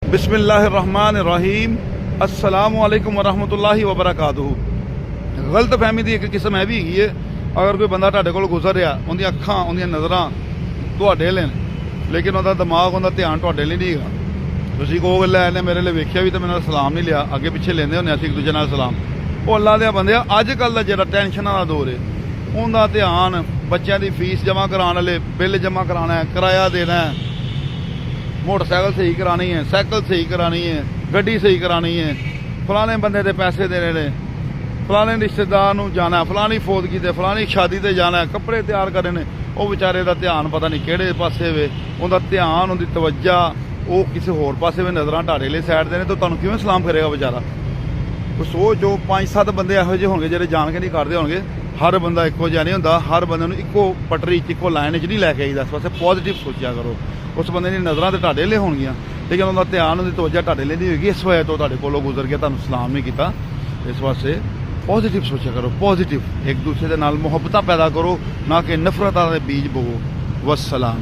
बिस्मिल्लाहिर्रहमानिर्रहीम अस्सलामु अलैकुम वरहमतुल्लाहि वबरकातुहू। गलत फहमी की एक किस्म है भी है। अगर कोई बंदा तुहाडे कोल गुजर रहा उनकी अखां उनकी नज़रां तुहाडे ले लेकिन उहदा दिमाग उहदा ध्यान तुहाडे लिए नहीं है। तुसीं कहोगे लै इन्हें मेरे लिए वेख्या भी तो मेरे सलाम नहीं लिया, अगे पिछे लेंदे होंदे असीं एक दूजे नाल सलाम। वो अल्लाह दे बंदे अजकल दा जिहड़ा टेंशनां दा दौर है उनका ध्यान बच्चों की फीस जमा कराने वाले बिल जमा कराना है, किराया देना है, मोटरसाइकिल सही करानी है, साइकिल सही करानी है, गड्डी सही करानी है, फलाने बंदे दे पैसे देने ने, फलाने रिश्तेदार नूं जाना है, फलानी फौदगी ते फलानी शादी ते जाना है, कपड़े तैयार करने ने। वो बेचारे का ध्यान पता नहीं किहड़े पासे वे, उनका ध्यान उनकी तवज्जा वो किसी होर पासे वे, नज़रां ढाड़े ले साइड दे ने। तो तुहानूं किवें सलाम करेगा बेचारा? तो सोचो 5-7 बंदे इहो जिहे होणगे जिहड़े जान के नहीं करदे होणगे। हर बंदा इक्को जिहा नहीं हुंदा, हर बंदे नूं इक्को पटरी इक्को लाइन च नहीं लैके आईदा। इस वास्ते पॉजिटिव सोचा करो। उस बंदे दी नज़रां ते तुहाडे ले होणगियां लेकिन उनका ध्यान उनकी तवज्जा तुहाडे ले नहीं होगी। इस वजह तो तुहाडे कोलों गुजर गया, तुहानूं सलाम नहीं किया। इस वास्ते पॉजिटिव सोचा करो, पॉजिटिव एक दूसरे के नाल मुहब्बतां पैदा करो, ना कि नफरतां दे बीज बोवो। वस्सलाम।